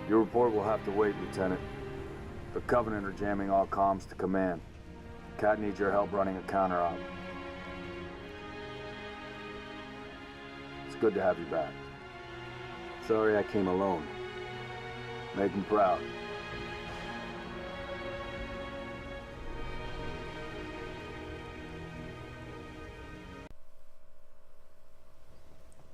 Your report will have to wait, Lieutenant. The Covenant are jamming all comms to command. Cat needs your help running a counter-op. It's good to have you back. Sorry I came alone. Make him proud.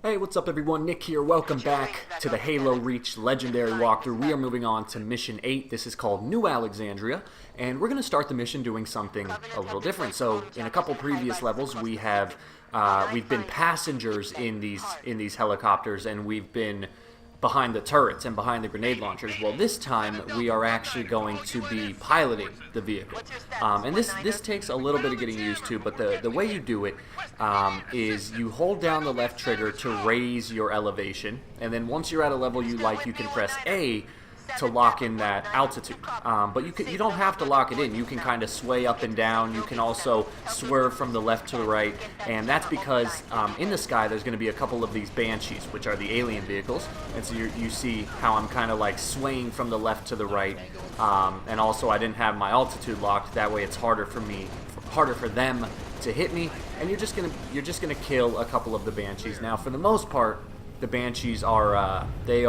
Hey, what's up everyone? Nick here. Welcome back to the Halo Reach Legendary walkthrough. We are moving on to Mission 8. This is called New Alexandria, and we're going to start the mission doing something a little different. So, in a couple previous levels, we've been passengers in these helicopters, and we've been behind the turrets and behind the grenade launchers. Well, this time we are actually going to be piloting the vehicle, and this takes a little bit of getting used to. But the way you do it is you hold down the left trigger to raise your elevation, and then once you're at a level you like, you can press A to lock in that altitude. But you don't have to lock it in. You can kind of sway up and down. You can also swerve from the left to the right, and that's because in the sky there's going to be a couple of these Banshees, which are the alien vehicles, and so you see how I'm kind of like swaying from the left to the right, and also I didn't have my altitude locked. That way it's harder for them to hit me, and you're just gonna kill a couple of the Banshees. Now, for the most part, the Banshees are They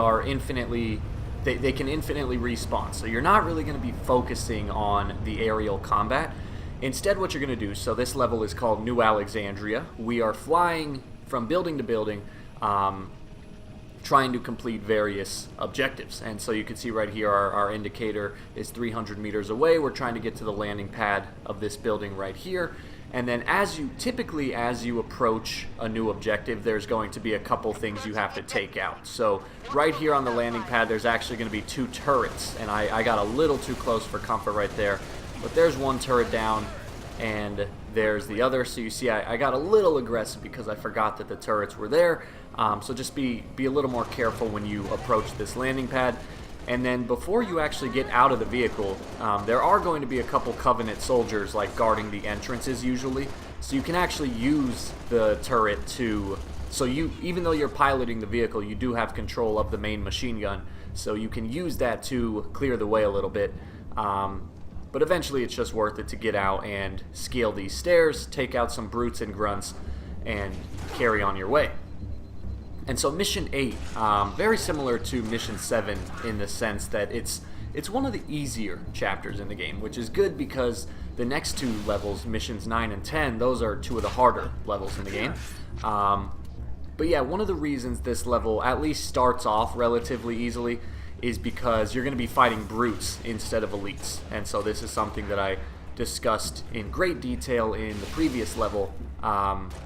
can infinitely respawn, so you're not really going to be focusing on the aerial combat. Instead, what you're going to do, so this level is called New Alexandria. We are flying from building to building, trying to complete various objectives. And so you can see right here our indicator is 300 meters away. We're trying to get to the landing pad of this building right here. And then as you approach a new objective, there's going to be a couple things you have to take out. So right here on the landing pad, there's actually going to be 2 turrets, and I got a little too close for comfort right there. But there's one turret down, and there's the other. So you see I got a little aggressive because I forgot that the turrets were there. So just be a little more careful when you approach this landing pad. And then before you actually get out of the vehicle, there are going to be a couple Covenant soldiers like guarding the entrances usually. So you can actually use the turret to... So even though you're piloting the vehicle, you do have control of the main machine gun. So you can use that to clear the way a little bit. But eventually it's just worth it to get out and scale these stairs, take out some brutes and grunts, and carry on your way. And so Mission 8, very similar to Mission 7 in the sense that it's one of the easier chapters in the game, which is good because the next 2 levels, Missions 9 and 10, those are 2 of the harder levels in the game. But yeah, one of the reasons this level at least starts off relatively easily is because you're going to be fighting brutes instead of elites. And so this is something that I discussed in great detail in the previous level.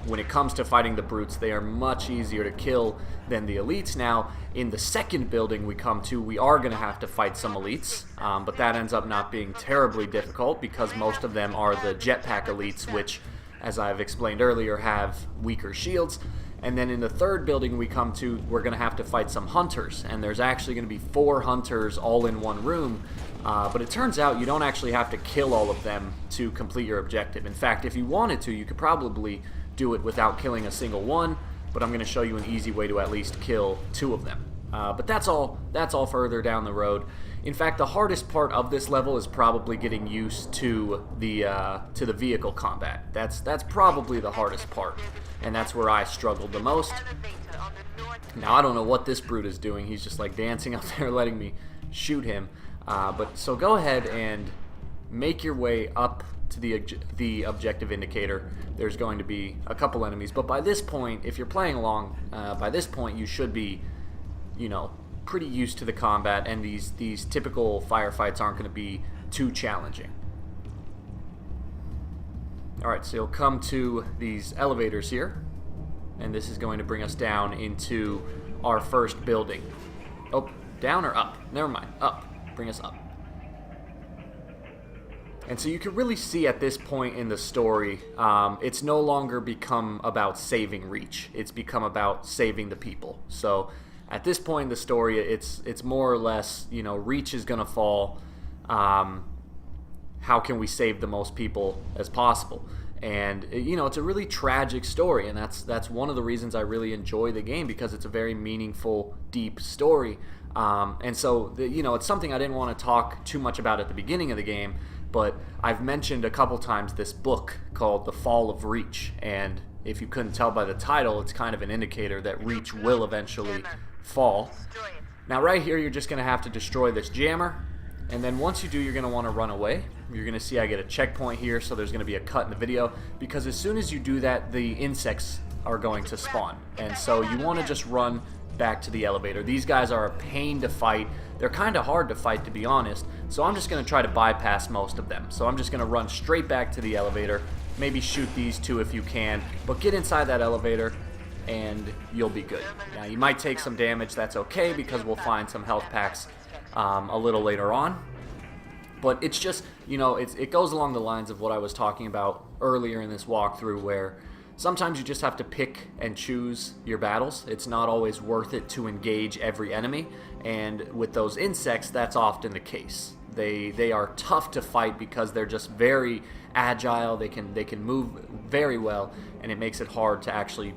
When it comes to fighting the brutes, they are much easier to kill than the elites. Now, in the second building we come to, we are going to have to fight some elites, but that ends up not being terribly difficult because most of them are the jetpack elites, which, as I've explained earlier, have weaker shields. And then in the third building we come to, we're going to have to fight some hunters, and there's actually going to be 4 hunters all in one room. But it turns out you don't actually have to kill all of them to complete your objective. In fact, if you wanted to, you could probably do it without killing a single one, but I'm going to show you an easy way to at least kill 2 of them. But that's all further down the road. In fact, the hardest part of this level is probably getting used to the vehicle combat. That's probably the hardest part, and that's where I struggled the most. Now, I don't know what this brute is doing. He's just like dancing up there letting me shoot him. So go ahead and make your way up to the objective indicator. There's going to be a couple enemies, but by this point, if you're playing along, by this point you should be, pretty used to the combat, and these typical firefights aren't going to be too challenging. Alright, so you'll come to these elevators here, and this is going to bring us down into our first building. Oh, down or up? Never mind, up. Bring us up. And so you can really see at this point in the story, it's no longer become about saving Reach. It's become about saving the people. So at this point in the story, it's more or less, Reach is going to fall. How can we save the most people as possible? And it's a really tragic story, and that's one of the reasons I really enjoy the game, because it's a very meaningful, deep story. And so, it's something I didn't want to talk too much about at the beginning of the game, but I've mentioned a couple times this book called The Fall of Reach, and if you couldn't tell by the title, it's kind of an indicator that Reach will eventually fall. Now right here, you're just going to have to destroy this jammer, and then once you do, you're going to want to run away. You're going to see I get a checkpoint here, so there's going to be a cut in the video, because as soon as you do that, the insects are going to spawn, and so you want to just run back to the elevator. These guys are a pain to fight. They're kind of hard to fight, to be honest, so I'm just going to try to bypass most of them. So I'm just going to run straight back to the elevator, maybe shoot these two if you can, but get inside that elevator and you'll be good. Now you might take some damage, that's okay, because we'll find some health packs a little later on. But it's just, it goes along the lines of what I was talking about earlier in this walkthrough, where sometimes you just have to pick and choose your battles. It's not always worth it to engage every enemy, and with those insects, that's often the case. They are tough to fight because they're just very agile. They can move very well, and it makes it hard to actually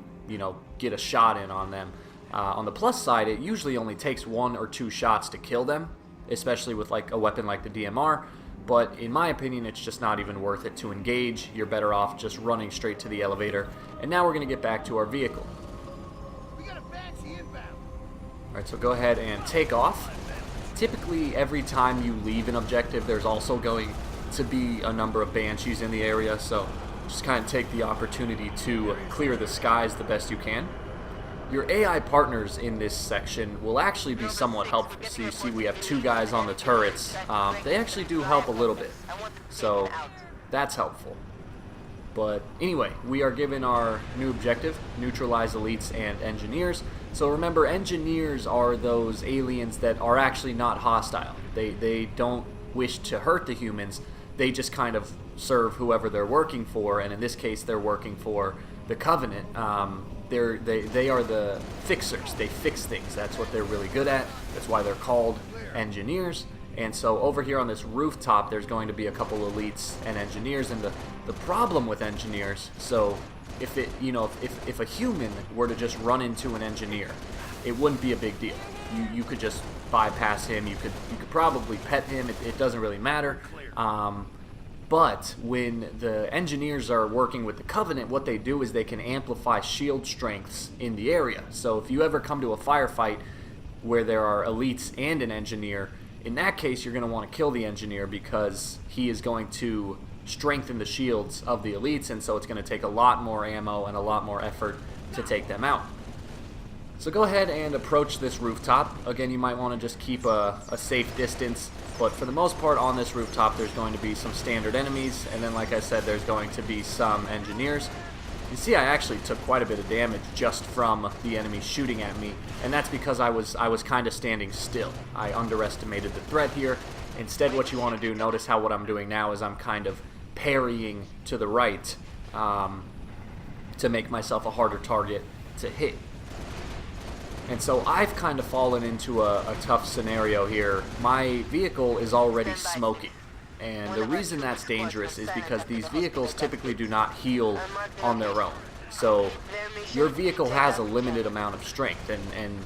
get a shot in on them. On the plus side, it usually only takes 1 or 2 shots to kill them, especially with like a weapon like the DMR. But in my opinion, it's just not even worth it to engage. You're better off just running straight to the elevator. And now we're going to get back to our vehicle. Alright, so go ahead and take off. Typically, every time you leave an objective, there's also going to be a number of banshees in the area, so just kind of take the opportunity to clear the skies the best you can. Your AI partners in this section will actually be somewhat helpful. So you see we have 2 guys on the turrets. They actually do help a little bit, so that's helpful. But anyway, we are given our new objective, Neutralize elites and engineers. So remember, engineers are those aliens that are actually not hostile. They don't wish to hurt the humans. They just kind of serve whoever they're working for, and in this case, they're working for the Covenant. They are the fixers. They fix things. That's what they're really good at. That's why they're called engineers. And so over here on this rooftop, there's going to be a couple elites and engineers. And the problem with engineers, so if a human were to just run into an engineer, it wouldn't be a big deal. You could just bypass him. You could probably pet him. It doesn't really matter. But when the engineers are working with the Covenant, what they do is they can amplify shield strengths in the area. So if you ever come to a firefight where there are elites and an engineer, in that case you're going to want to kill the engineer, because he is going to strengthen the shields of the elites, and so it's going to take a lot more ammo and a lot more effort to take them out. So go ahead and approach this rooftop. Again, you might want to just keep a safe distance, but for the most part on this rooftop there's going to be some standard enemies, and then like I said, there's going to be some engineers. You see I actually took quite a bit of damage just from the enemies shooting at me, and that's because I was kind of standing still. I underestimated the threat here. Instead, what you want to do, notice how what I'm doing now is I'm kind of parrying to the right to make myself a harder target to hit. And so I've kind of fallen into a tough scenario here. My vehicle is already smoking. And the reason that's dangerous is because these vehicles typically do not heal on their own. So your vehicle has a limited amount of strength, and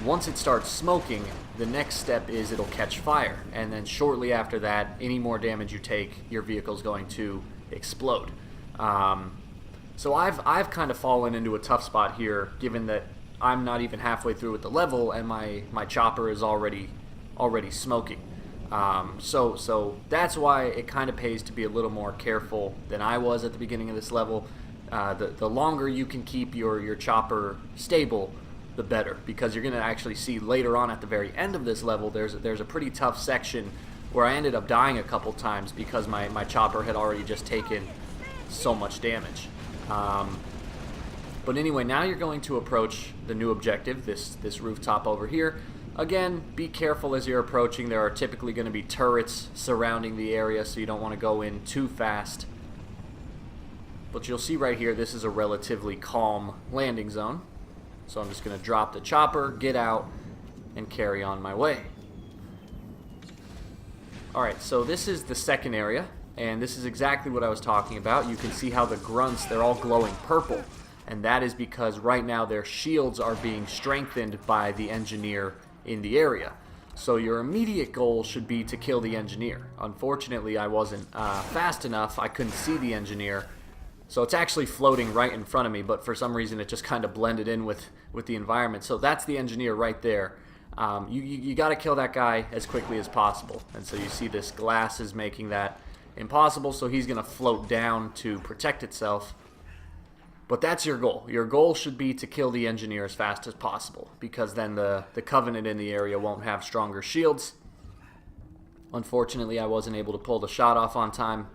once it starts smoking, the next step is it'll catch fire. And then shortly after that, any more damage you take, your vehicle's going to explode. So I've kind of fallen into a tough spot here, given that I'm not even halfway through with the level and my chopper is already smoking. So that's why it kind of pays to be a little more careful than I was at the beginning of this level. The longer you can keep your chopper stable, the better, because you're going to actually see later on at the very end of this level there's a pretty tough section where I ended up dying a couple times because my chopper had already just taken so much damage. But anyway, now you're going to approach the new objective, this rooftop over here. Again, be careful as you're approaching. There are typically going to be turrets surrounding the area, so you don't want to go in too fast. But you'll see right here, this is a relatively calm landing zone. So I'm just going to drop the chopper, get out, and carry on my way. Alright, so this is the second area, and this is exactly what I was talking about. You can see how the grunts, they're all glowing purple. And that is because right now their shields are being strengthened by the engineer in the area. So your immediate goal should be to kill the engineer. Unfortunately, I wasn't fast enough. I couldn't see the engineer. So it's actually floating right in front of me, but for some reason it just kind of blended in with the environment. So that's the engineer right there. You got to kill that guy as quickly as possible. And so you see this glass is making that impossible, so he's going to float down to protect itself. But that's your goal. Your goal should be to kill the engineer as fast as possible, because then the Covenant in the area won't have stronger shields. Unfortunately, I wasn't able to pull the shot off on time,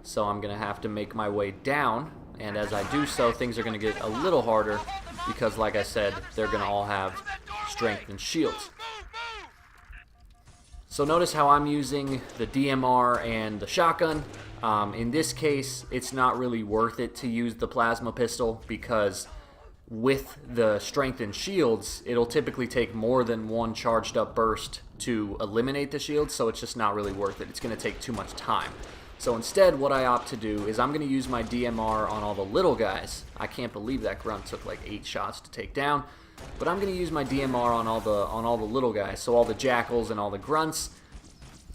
so I'm going to have to make my way down. And as I do so, things are going to get a little harder, because like I said, they're going to all have strength and shields. So notice how I'm using the DMR and the shotgun. In this case, it's not really worth it to use the plasma pistol, because with the strength and shields, it'll typically take more than one charged up burst to eliminate the shields, so it's just not really worth it. It's going to take too much time. So instead, what I opt to do is I'm going to use my DMR on all the little guys. I can't believe that grunt took like 8 shots to take down, but I'm going to use my DMR on all the little guys, so all the jackals and all the grunts.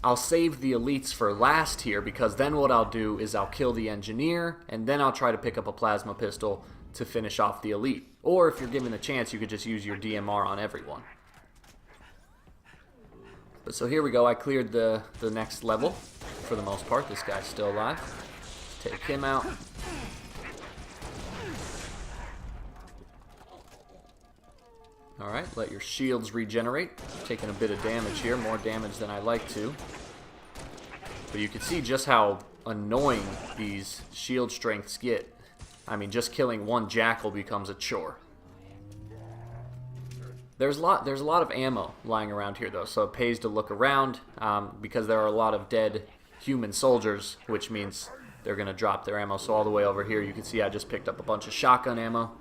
I'll save the elites for last here, because then what I'll do is I'll kill the engineer, and then I'll try to pick up a plasma pistol to finish off the elite. Or if you're given a chance, you could just use your DMR on everyone. But so here we go. I cleared the next level for the most part. This guy's still alive. Take him out. Alright, let your shields regenerate. Taking a bit of damage here, more damage than I like to. But you can see just how annoying these shield strengths get. I mean, just killing one jackal becomes a chore. There's a lot of ammo lying around here though, so it pays to look around, because there are a lot of dead human soldiers, which means they're going to drop their ammo. So all the way over here you can see I just picked up a bunch of shotgun ammo.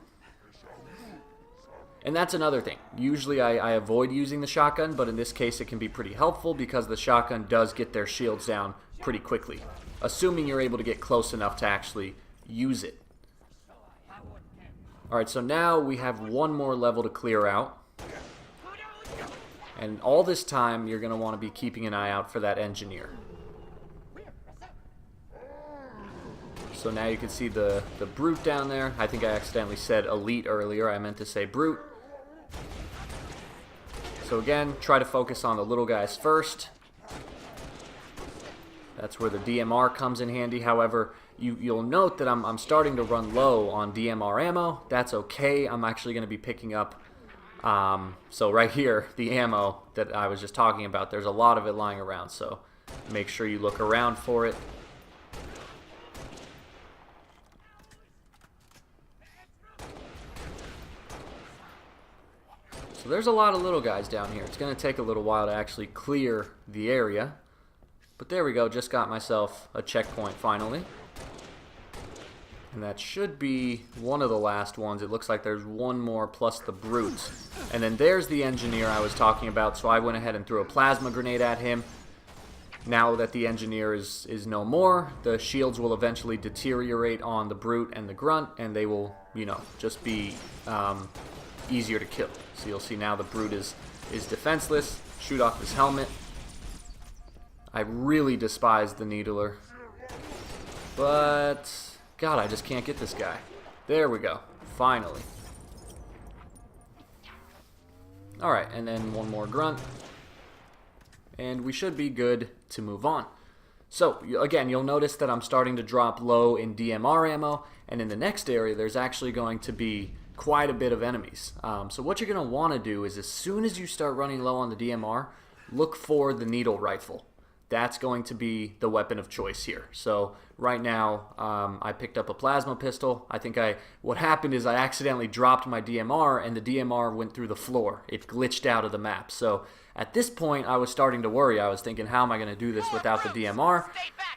And that's another thing. Usually I avoid using the shotgun, but in this case it can be pretty helpful, because the shotgun does get their shields down pretty quickly, assuming you're able to get close enough to actually use it. Alright, so now we have one more level to clear out. And all this time you're going to want to be keeping an eye out for that engineer. So now you can see the brute down there. I think I accidentally said elite earlier. I meant to say brute. So again, try to focus on the little guys first. That's where the DMR comes in handy. However, you'll note that I'm starting to run low on DMR ammo. That's okay. I'm actually going to be picking up, so right here, the ammo that I was just talking about, there's a lot of it lying around. So make sure you look around for it. So there's a lot of little guys down here. It's going to take a little while to actually clear the area. But there we go, just got myself a checkpoint finally. And that should be one of the last ones. It looks like there's one more plus the brute. And then there's the engineer I was talking about, so I went ahead and threw a plasma grenade at him. Now that the engineer is no more, the shields will eventually deteriorate on the brute and the grunt, and they will, you know, just be easier to kill. So you'll see now the brute is defenseless. Shoot off his helmet. I really despise the needler, but God, I just can't get this guy. There we go, finally. Alright, and then one more grunt, and we should be good to move on. So again, you'll notice that I'm starting to drop low in DMR ammo, and in the next area there's actually going to be quite a bit of enemies. So what you're going to want to do is, as soon as you start running low on the DMR, look for the needle rifle. That's going to be the weapon of choice here. So right now, I picked up a plasma pistol. I think what happened is I accidentally dropped my DMR, and the DMR went through the floor. It glitched out of the map. So at this point, I was starting to worry. I was thinking, how am I going to do this without the DMR?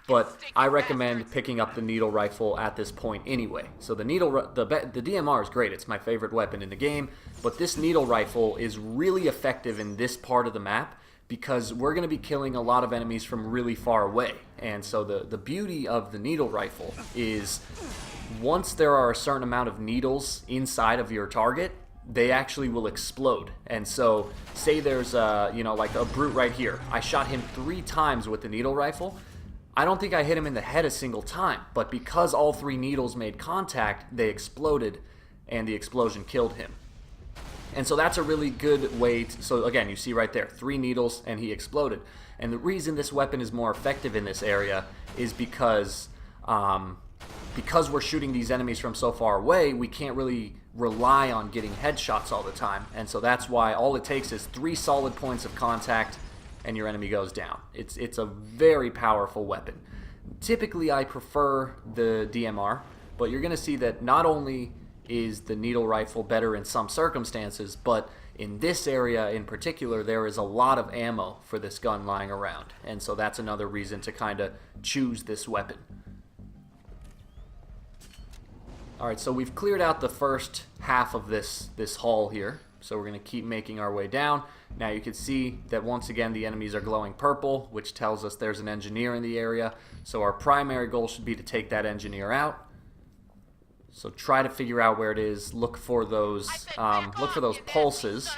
But I recommend picking up the needle rifle at this point anyway. So the DMR is great. It's my favorite weapon in the game. But this needle rifle is really effective in this part of the map, because we're going to be killing a lot of enemies from really far away. And so the beauty of the needle rifle is, once there are a certain amount of needles inside of your target, they actually will explode. And so, say there's like a brute right here. I shot him 3 times with the needle rifle. I don't think I hit him in the head a single time, but because all 3 needles made contact, they exploded, and the explosion killed him. And so that's a really good way to, so again, you see right there, 3 needles and he exploded. And the reason this weapon is more effective in this area is because we're shooting these enemies from so far away, we can't really rely on getting headshots all the time. And so that's why all it takes is 3 solid points of contact and your enemy goes down. It's a very powerful weapon. Typically I prefer the DMR, but you're going to see that not only is the needle rifle better in some circumstances, but in this area in particular, there is a lot of ammo for this gun lying around. And so that's another reason to kind of choose this weapon. Alright, so we've cleared out the first half of this hall here. So we're going to keep making our way down. Now you can see that once again the enemies are glowing purple, which tells us there's an engineer in the area. So our primary goal should be to take that engineer out. So try to figure out where it is. Look for those pulses.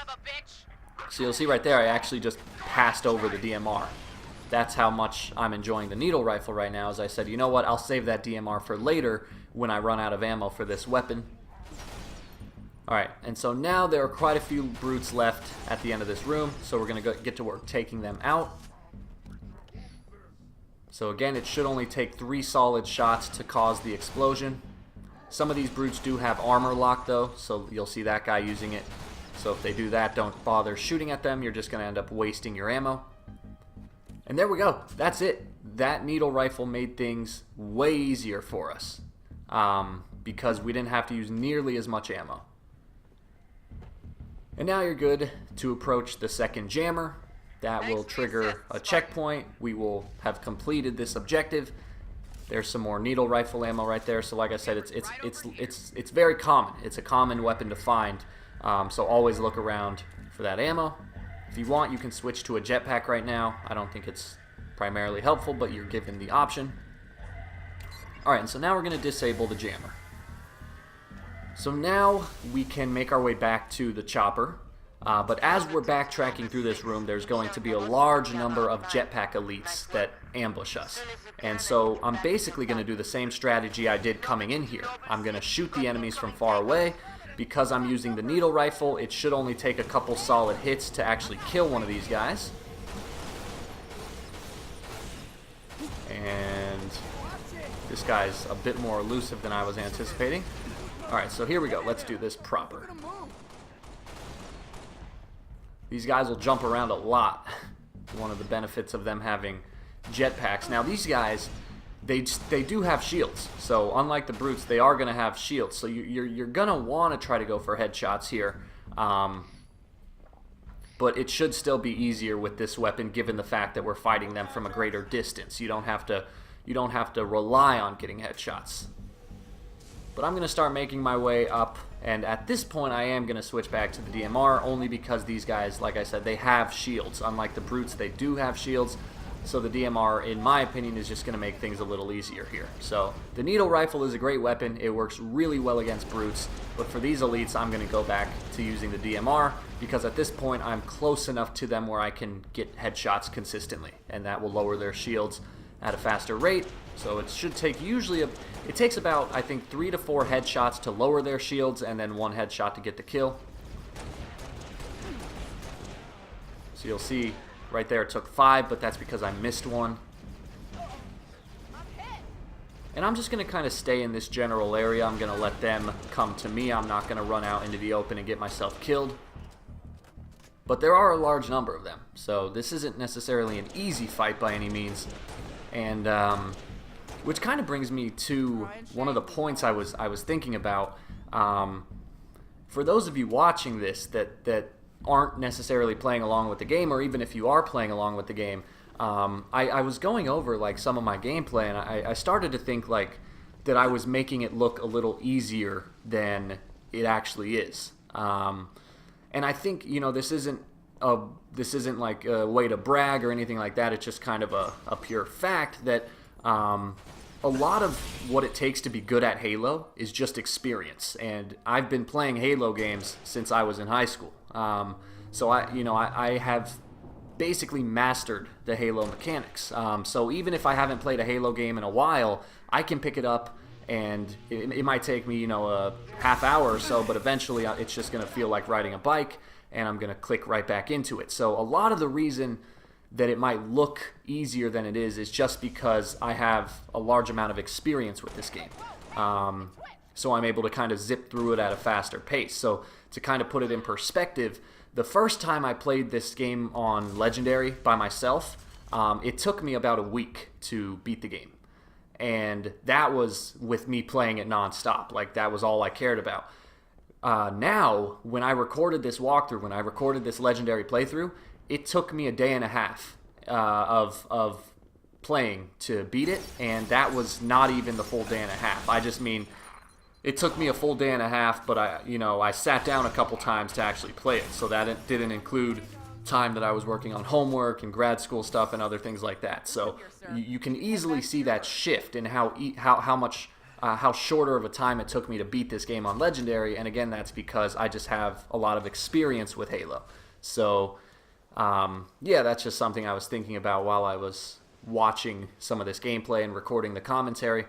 So you'll see right there, I actually just passed over the DMR. That's how much I'm enjoying the needle rifle right now. As I said, you know what? I'll save that DMR for later when I run out of ammo for this weapon. Alright, and so now there are quite a few brutes left at the end of this room. So we're going to get to work taking them out. So again, it should only take 3 solid shots to cause the explosion. Some of these brutes do have armor lock though, so you'll see that guy using it. So if they do that, don't bother shooting at them. You're just going to end up wasting your ammo. And there we go. That's it. That needle rifle made things way easier for us because we didn't have to use nearly as much ammo. And now you're good to approach the second jammer. That will trigger a checkpoint. We will have completed this objective. There's some more needle rifle ammo right there. So like I said, it's very common. It's a common weapon to find. So always look around for that ammo. If you want, you can switch to a jetpack right now. I don't think it's primarily helpful, but you're given the option. Alright, and so now we're going to disable the jammer. So now we can make our way back to the chopper. But as we're backtracking through this room, there's going to be a large number of jetpack elites that ambush us. And so I'm basically going to do the same strategy I did coming in here. I'm going to shoot the enemies from far away. Because I'm using the needle rifle, it should only take a couple solid hits to actually kill one of these guys. And this guy's a bit more elusive than I was anticipating. Alright, so here we go. Let's do this proper. These guys will jump around a lot. One of the benefits of them having jetpacks. Now these guys, they do have shields. So unlike the brutes, they are going to have shields. So you're going to want to try to go for headshots here. But it should still be easier with this weapon given the fact that we're fighting them from a greater distance. You don't have to rely on getting headshots. But I'm going to start making my way up, and at this point I am going to switch back to the DMR only because these guys, like I said, they have shields. Unlike the brutes, they do have shields. So the DMR, in my opinion, is just going to make things a little easier here. So the needle rifle is a great weapon. It works really well against brutes. But for these elites, I'm going to go back to using the DMR because at this point I'm close enough to them where I can get headshots consistently. And that will lower their shields at a faster rate. So it should take it takes about, I think, 3 to 4 headshots to lower their shields and then 1 headshot to get the kill. So you'll see right there it took 5, but that's because I missed 1. And I'm just going to kind of stay in this general area. I'm going to let them come to me. I'm not going to run out into the open and get myself killed. But there are a large number of them. So this isn't necessarily an easy fight by any means. And which kind of brings me to one of the points I was thinking about. For those of you watching this that aren't necessarily playing along with the game, or even if you are playing along with the game, I was going over like some of my gameplay, and I started to think like that I was making it look a little easier than it actually is. And I think, you know, this isn't like a way to brag or anything like that. It's just kind of a pure fact that a lot of what it takes to be good at Halo is just experience, and I've been playing Halo games since I was in high school. So I have basically mastered the Halo mechanics. So even if I haven't played a Halo game in a while, I can pick it up, and it might take me, a half hour or so, but eventually it's just going to feel like riding a bike, and I'm going to click right back into it. So a lot of the reason that it might look easier than it is just because I have a large amount of experience with this game. So I'm able to kind of zip through it at a faster pace. So to kind of put it in perspective, the first time I played this game on Legendary by myself, it took me about a week to beat the game. And that was with me playing it nonstop. Like, that was all I cared about. Now, when I recorded this walkthrough, when I recorded this Legendary playthrough, it took me a day and a half of playing to beat it, and that was not even the full day and a half. I just mean, it took me a full day and a half, but I sat down a couple times to actually play it, so that it didn't include time that I was working on homework and grad school stuff and other things like that. So you can easily see that shift in how shorter of a time it took me to beat this game on Legendary, and again, that's because I just have a lot of experience with Halo. So that's just something I was thinking about while I was watching some of this gameplay and recording the commentary.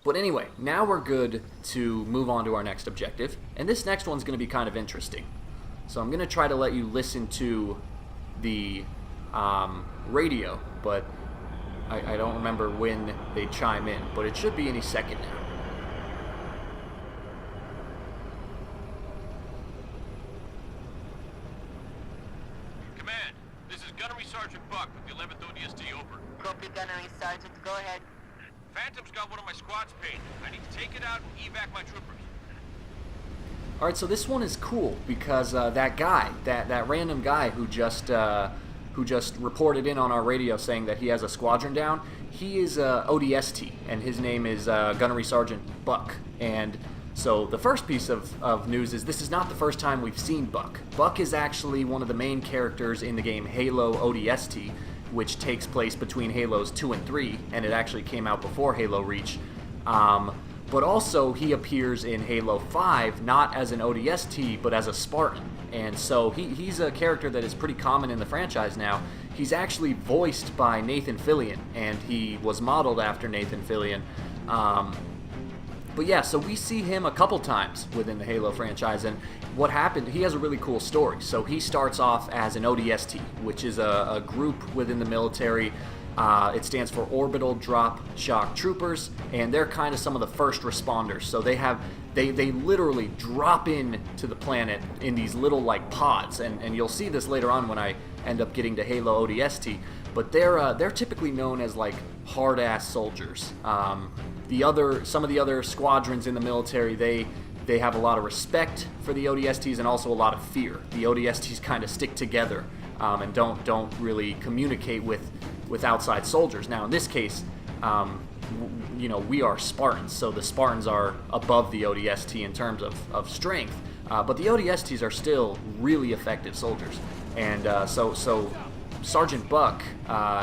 But anyway, now we're good to move on to our next objective, and this next one's going to be kind of interesting. So I'm going to try to let you listen to the radio, but I don't remember when they chime in, but it should be any second now. Command, this is Gunnery Sergeant Buck with the 11th ODST, over. Copy, Gunnery Sergeant. Go ahead. Phantom's got one of my squads paid. I need to take it out and evac my troopers. Alright, so this one is cool because that guy, that random guy who just reported in on our radio saying that he has a squadron down, he is ODST, and his name is Gunnery Sergeant Buck. And so the first piece of news is this is not the first time we've seen Buck. Buck is actually one of the main characters in the game Halo ODST, which takes place between Halos 2 and 3, and it actually came out before Halo Reach. But also he appears in Halo 5, not as an ODST, but as a Spartan. And so he's a character that is pretty common in the franchise now. He's actually voiced by Nathan Fillion, and he was modeled after Nathan Fillion. But yeah, so we see him a couple times within the Halo franchise, and what happened, he has a really cool story. So he starts off as an ODST, which is a group within the military. It stands for Orbital Drop Shock Troopers, and they're kind of some of the first responders. So they literally drop in to the planet in these little like pods, and you'll see this later on when I end up getting to Halo ODST. But they're typically known as like hard-ass soldiers. Some of the other squadrons in the military, they have a lot of respect for the ODSTs and also a lot of fear. The ODSTs kind of stick together and don't really communicate with outside soldiers. Now in this case, we are Spartans, so the Spartans are above the ODST in terms of strength, but the ODSTs are still really effective soldiers. And so Sergeant Buck,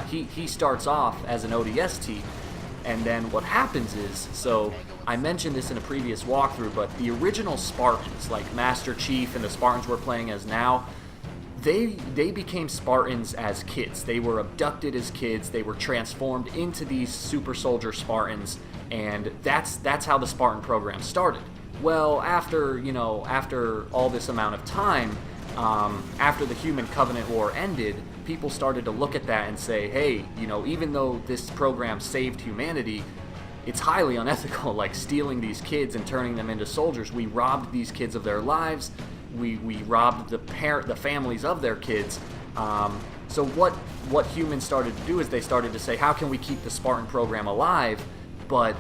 he starts off as an ODST, and then what happens is, so I mentioned this in a previous walkthrough, but the original Spartans, like Master Chief and the Spartans we're playing as now, they became Spartans as kids. They were abducted as kids. They were transformed into these super soldier Spartans, and that's how the Spartan program started. Well, after all this amount of time, after the Human Covenant War ended, people started to look at that and say, hey, even though this program saved humanity, it's highly unethical, like stealing these kids and turning them into soldiers. We robbed these kids of their lives. We robbed the families of their kids. So what humans started to do is they started to say, how can we keep the Spartan program alive, but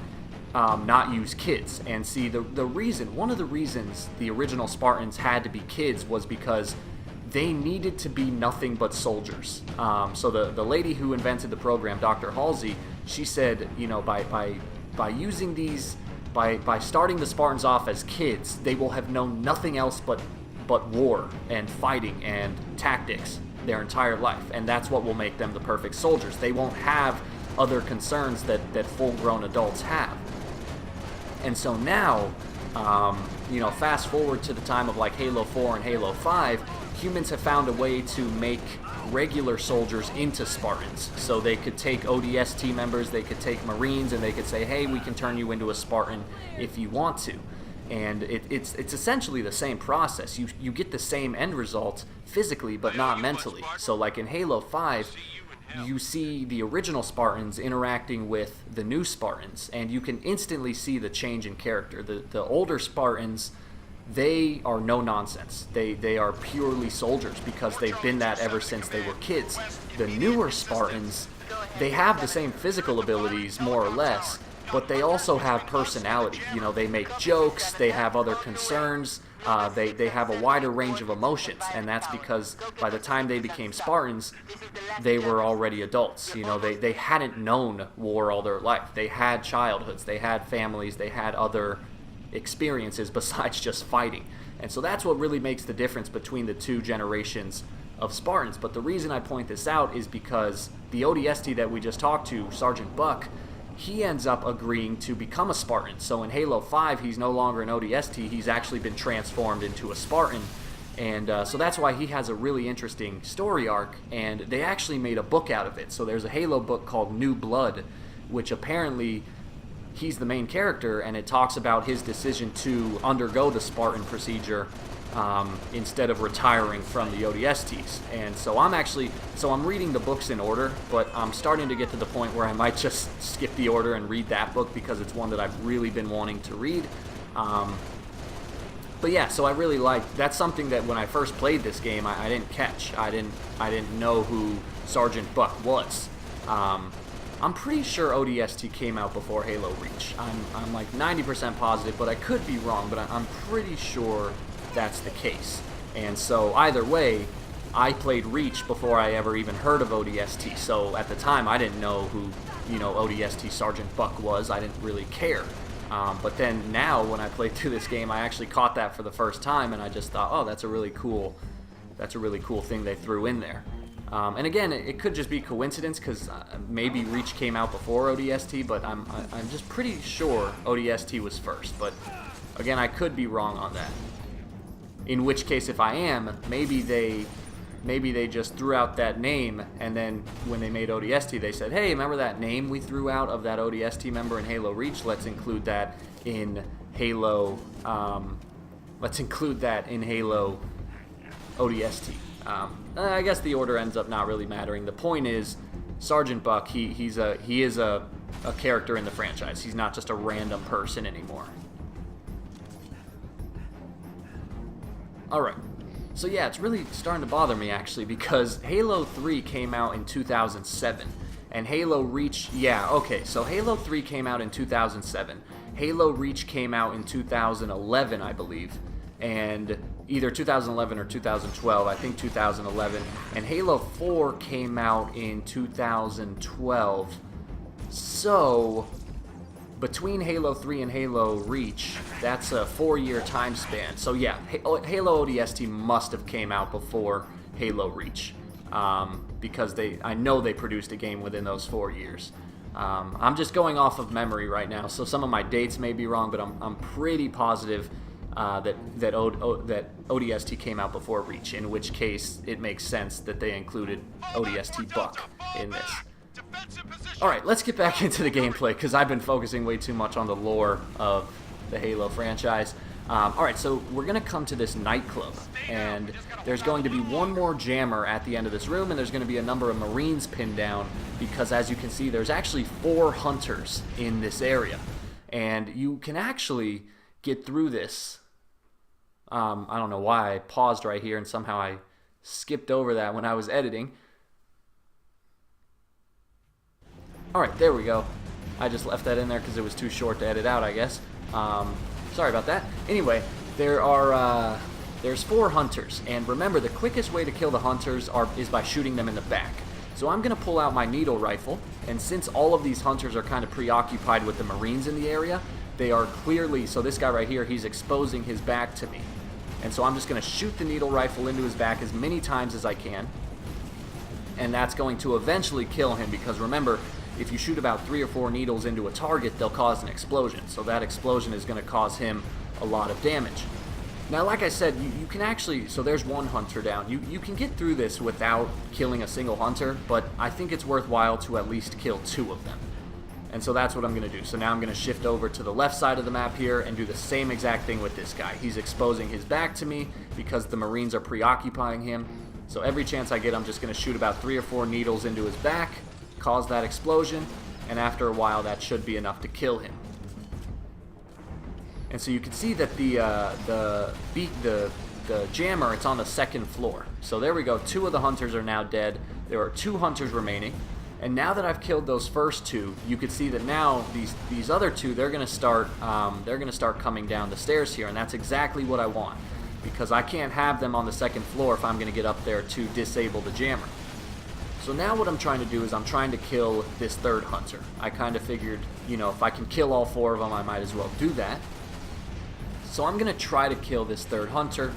not use kids? And see, one of the reasons the original Spartans had to be kids was because they needed to be nothing but soldiers. So the lady who invented the program, Dr. Halsey, she said, by using these, by starting the Spartans off as kids, they will have known nothing else but war and fighting and tactics their entire life, and that's what will make them the perfect soldiers. They won't have other concerns that full-grown adults have. And so now, fast forward to the time of like Halo 4 and Halo 5, humans have found a way to make regular soldiers into Spartans. So they could take ODST members, they could take Marines, and they could say, hey, we can turn you into a Spartan if you want to. And it's essentially the same process. You get the same end result physically, but not mentally. So like in Halo 5, you see the original Spartans interacting with the new Spartans, and you can instantly see the change in character. The older Spartans, they are no nonsense. They are purely soldiers because they've been that ever since they were kids. The newer Spartans, they have the same physical abilities, more or less, but they also have personality. They make jokes, they have other concerns, they have a wider range of emotions, and that's because by the time they became Spartans, they were already adults. They hadn't known war all their life. They had childhoods, they had families, they had other experiences besides just fighting. And so that's what really makes the difference between the two generations of Spartans. But the reason I point this out is because the ODST that we just talked to, Sergeant Buck, he ends up agreeing to become a Spartan. So in Halo 5, he's no longer an ODST, he's actually been transformed into a Spartan. And so that's why he has a really interesting story arc, and they actually made a book out of it. So there's a Halo book called New Blood, which apparently he's the main character, and it talks about his decision to undergo the Spartan procedure instead of retiring from the ODSTs. And so I'm reading the books in order, but I'm starting to get to the point where I might just skip the order and read that book because it's one that I've really been wanting to read. But yeah, so I really that's something that when I first played this game, I didn't catch. I didn't know who Sergeant Buck was. I'm pretty sure ODST came out before Halo Reach. I'm like 90% positive, but I could be wrong, but I'm pretty sure that's the case. And so either way, I played Reach before I ever even heard of ODST. So at the time, I didn't know who, ODST Sergeant Buck was. I didn't really care. But then now, when I played through this game, I actually caught that for the first time, and I just thought, oh, that's a really cool thing they threw in there. And again, it could just be coincidence because maybe Reach came out before ODST, but I'm just pretty sure ODST was first. But again, I could be wrong on that. In which case, if I am, maybe they just threw out that name, and then when they made ODST, they said, hey, remember that name we threw out of that ODST member in Halo Reach? Let's include that in Halo. Let's include that in Halo ODST. I guess the order ends up not really mattering. The point is, Sergeant Buck, he is a character in the franchise. He's not just a random person anymore. Alright, so yeah, it's really starting to bother me actually because Halo 3 came out in 2007 and Halo Reach, so Halo 3 came out in 2007. Halo Reach came out in 2011, I believe, and either 2011 or 2012, I think 2011, and Halo 4 came out in 2012. So between Halo 3 and Halo Reach, that's a 4-year time span. So yeah, Halo ODST must have came out before Halo Reach, because I know they produced a game within those 4 years. I'm just going off of memory right now, so some of my dates may be wrong, but I'm pretty positive that ODST came out before Reach, in which case it makes sense that they included ODST Buck in this. Alright, let's get back into the gameplay, because I've been focusing way too much on the lore of the Halo franchise. Alright, so we're going to come to this nightclub, and there's going to be one more jammer at the end of this room, and there's going to be a number of Marines pinned down, because as you can see, there's actually 4 hunters in this area. And you can actually get through this. I don't know why I paused right here, and somehow I skipped over that when I was editing. Alright, there we go. I just left that in there because it was too short to edit out, I guess. Sorry about that. Anyway, there's 4 hunters, and remember, the quickest way to kill the hunters is by shooting them in the back. So I'm going to pull out my needle rifle, and since all of these hunters are kind of preoccupied with the Marines in the area, they are clearly, so this guy right here, he's exposing his back to me. And so I'm just going to shoot the needle rifle into his back as many times as I can. And that's going to eventually kill him because remember, if you shoot about 3 or 4 needles into a target, they'll cause an explosion. So that explosion is going to cause him a lot of damage. Now, like I said, you can actually, so there's one hunter down. You can get through this without killing a single hunter, but I think it's worthwhile to at least kill 2 of them. And so that's what I'm going to do. So now I'm going to shift over to the left side of the map here and do the same exact thing with this guy. He's exposing his back to me because the Marines are preoccupying him. So every chance I get, I'm just going to shoot about 3 or 4 needles into his back, cause that explosion, and after a while that should be enough to kill him. And so you can see that the jammer, it's on the 2nd floor. So there we go. 2 of the hunters are now dead. There are 2 hunters remaining. And now that I've killed those first 2, you can see that now these other 2, they're gonna start coming down the stairs here, and that's exactly what I want, because I can't have them on the 2nd floor if I'm gonna get up there to disable the jammer. So now what I'm trying to do is I'm trying to kill this 3rd hunter. I kind of figured, you know, if I can kill all 4 of them, I might as well do that. So I'm going to try to kill this 3rd hunter,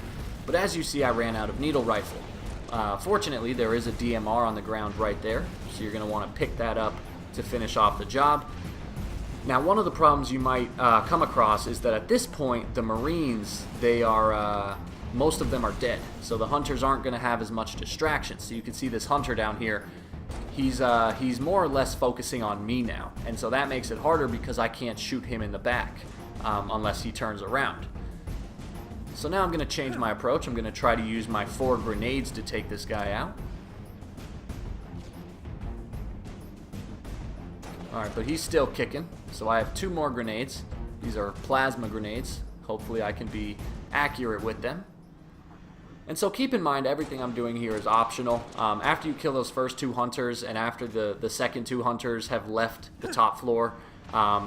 but as you see, I ran out of needle rifle. Fortunately, there is a DMR on the ground right there, so you're going to want to pick that up to finish off the job. Now, one of the problems you might come across is that at this point, the Marines, they are, most of them are dead, so the hunters aren't going to have as much distraction. So you can see this hunter down here, he's more or less focusing on me now, and so that makes it harder because I can't shoot him in the back. Unless he turns around. So now I'm going to change my approach. I'm going to try to use my 4 grenades to take this guy out. Alright, but he's still kicking. So I have 2 more grenades. These are plasma grenades. Hopefully I can be accurate with them. And so keep in mind, everything I'm doing here is optional. After you kill those first 2 hunters and after the second 2 hunters have left the top floor,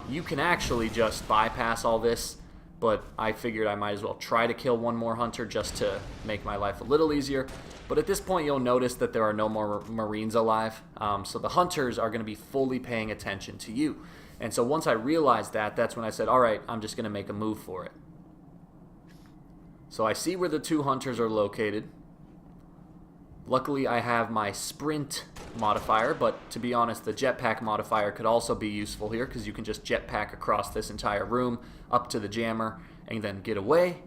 you can actually just bypass all this, but I figured I might as well try to kill 1 more hunter just to make my life a little easier. But at this point, you'll notice that there are no more Marines alive, so the hunters are going to be fully paying attention to you. And so once I realized that, that's when I said, alright, I'm just going to make a move for it. So I see where the 2 hunters are located. Luckily, I have my sprint modifier, but to be honest, the jetpack modifier could also be useful here because you can just jetpack across this entire room up to the jammer and then get away.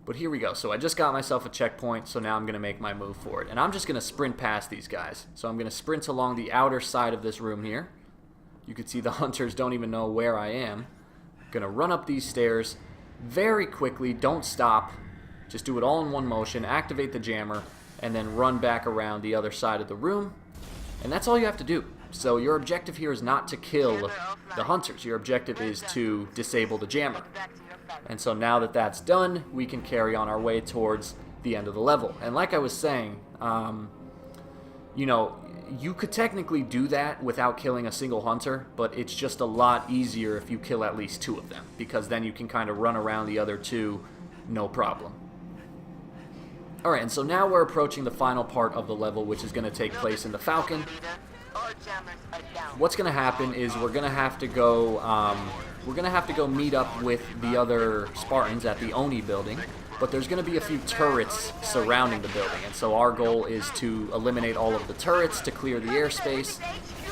But here we go. So I just got myself a checkpoint, so now I'm going to make my move for it. And I'm just going to sprint past these guys. So I'm going to sprint along the outer side of this room here. You can see the hunters don't even know where I am. I'm going to run up these stairs very quickly. Don't stop. Just do it all in one motion. Activate the jammer, and then run back around the other side of the room. And that's all you have to do. So your objective here is not to kill the hunters. Your objective is to disable the jammer. And so now that that's done, we can carry on our way towards the end of the level. And like I was saying, you know, you could technically do that without killing a single hunter, but it's just a lot easier if you kill at least 2 of them, because then you can kind of run around the other 2 no problem. Alright, and so now we're approaching the final part of the level, which is going to take place in the Falcon. What's going to happen is we're going to have to go meet up with the other Spartans at the Oni building, but there's going to be a few turrets surrounding the building, and so our goal is to eliminate all of the turrets to clear the airspace,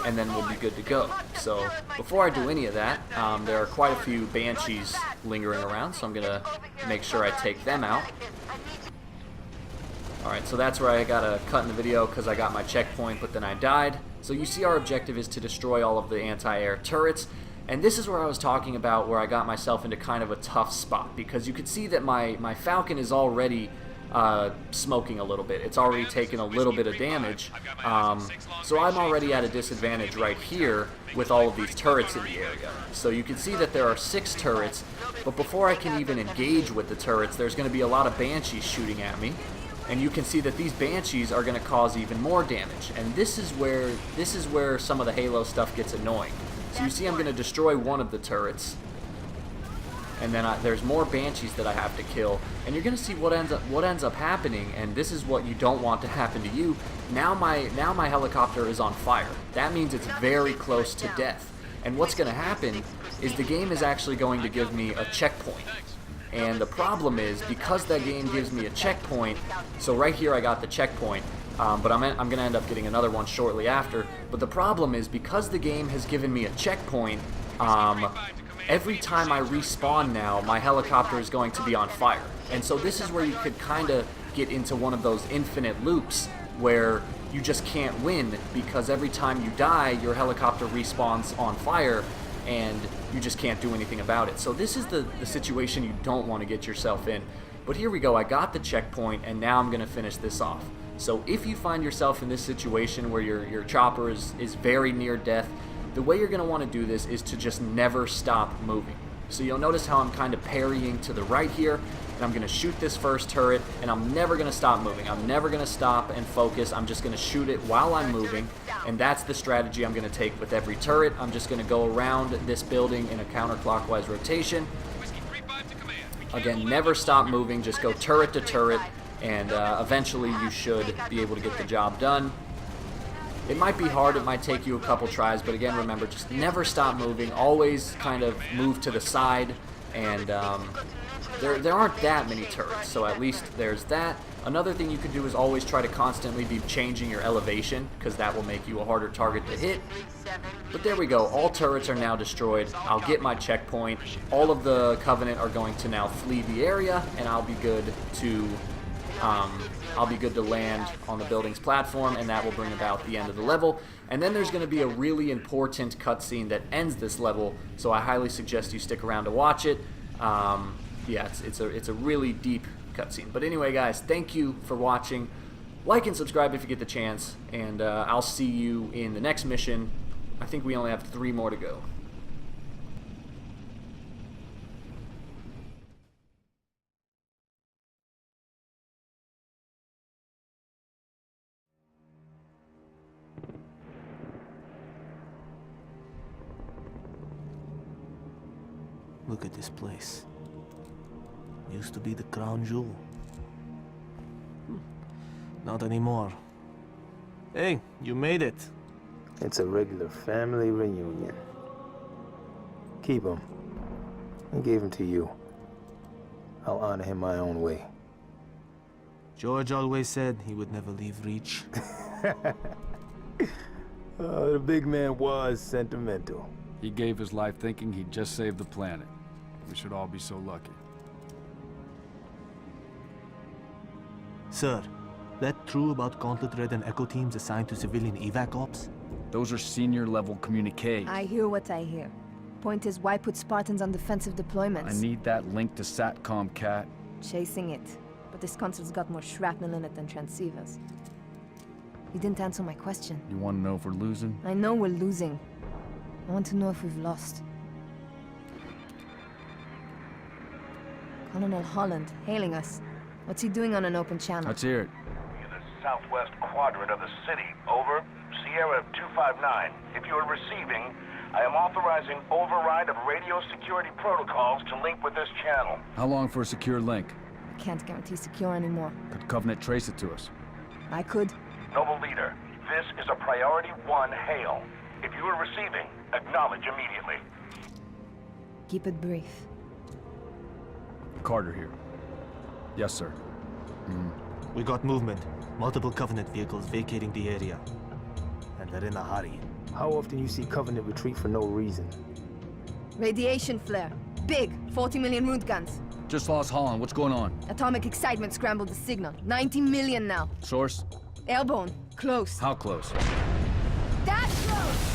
and then we'll be good to go. So before I do any of that, there are quite a few Banshees lingering around, so I'm going to make sure I take them out. Alright, so that's where I got a cut in the video because I got my checkpoint, but then I died. So you see our objective is to destroy all of the anti-air turrets. And this is where I was talking about where I got myself into kind of a tough spot, because you could see that my Falcon is already smoking a little bit. It's already taken a little bit of damage. So I'm already at a disadvantage right here with all of these turrets in the area. So you can see that there are 6 turrets, but before I can even engage with the turrets, there's going to be a lot of Banshees shooting at me. And you can see that these Banshees are going to cause even more damage. And this is where some of the Halo stuff gets annoying. So you see I'm going to destroy one of the turrets. And then there's more Banshees that I have to kill. And you're going to see what ends up happening, and this is what you don't want to happen to you. Now my helicopter is on fire. That means it's very close to death. And what's going to happen is the game is actually going to give me a checkpoint. And the problem is, because that game gives me a checkpoint, so right here I got the checkpoint, but I'm going to end up getting another one shortly after. But the problem is, because the game has given me a checkpoint, every time I respawn now, my helicopter is going to be on fire. And so this is where you could kind of get into one of those infinite loops where you just can't win, because every time you die, your helicopter respawns on fire, and you just can't do anything about it. So this is the situation you don't want to get yourself in. But here we go, I got the checkpoint, and now I'm going to finish this off. So if you find yourself in this situation where your chopper is very near death, the way you're going to want to do this is to just never stop moving. So you'll notice how I'm kind of parrying to the right here, and I'm going to shoot this first turret, and I'm never going to stop moving. I'm never going to stop and focus. I'm just going to shoot it while I'm moving, and that's the strategy I'm going to take with every turret. I'm just going to go around this building in a counterclockwise rotation. Again, never stop moving. Just go turret to turret, and eventually you should be able to get the job done. It might be hard, it might take you a couple tries, but again, remember, just never stop moving. Always kind of move to the side, and there aren't that many turrets, so at least there's that. Another thing you could do is always try to constantly be changing your elevation, because that will make you a harder target to hit. But there we go, all turrets are now destroyed. I'll get my checkpoint. All of the Covenant are going to now flee the area, and I'll be good to land on the building's platform, and that will bring about the end of the level. And then there's going to be a really important cutscene that ends this level, so I highly suggest you stick around to watch it. Yeah, it's a really deep cutscene. But anyway, guys, thank you for watching. Like and subscribe if you get the chance, and I'll see you in the next mission. I think we only have 3 more to go. Look at this place. Used to be the crown jewel. Not anymore. Hey, you made it. It's a regular family reunion. Keep him. I gave him to you. I'll honor him my own way. George always said he would never leave Reach. The big man was sentimental. He gave his life thinking he'd just save the planet. We should all be so lucky. Sir, that true about Gauntlet Red and Echo teams assigned to civilian evac ops? Those are senior level communiques. I hear what I hear. Point is, why put Spartans on defensive deployments? I need that link to SATCOM, Cat. Chasing it. But this console's got more shrapnel in it than transceivers. You didn't answer my question. You want to know if we're losing? I know we're losing. I want to know if we've lost. Colonel Holland, hailing us. What's he doing on an open channel? Let's hear it. In the southwest quadrant of the city. Over. Sierra 259. If you are receiving, I am authorizing override of radio security protocols to link with this channel. How long for a secure link? I can't guarantee secure anymore. Could Covenant trace it to us? I could. Noble leader, this is a priority 1 hail. If you are receiving, acknowledge immediately. Keep it brief. Carter here. Yes, sir. We got movement. Multiple Covenant vehicles vacating the area. And they're in a hurry. How often you see Covenant retreat for no reason? Radiation flare. Big. 40 million root guns. Just lost Holland. What's going on? Atomic excitement scrambled the signal. 90 million now. Source? Airborne. Close. How close? That close!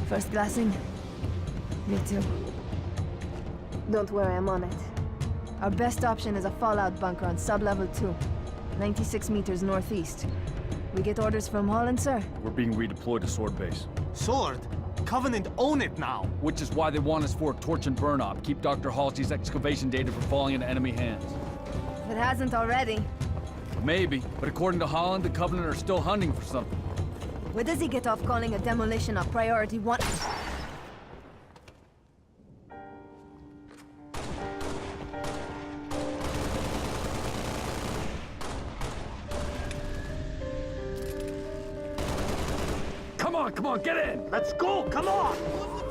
First glassing? Me too. Don't worry, I'm on it. Our best option is a fallout bunker on sub-level 2. 96 meters northeast. We get orders from Holland, sir? We're being redeployed to Sword Base. Sword? Covenant own it now! Which is why they want us for a torch and burn op. Keep Dr. Halsey's excavation data from falling into enemy hands. If it hasn't already. Maybe, but according to Holland, the Covenant are still hunting for something. Where does he get off calling a demolition a priority 1? on, get in! Let's go! Come on!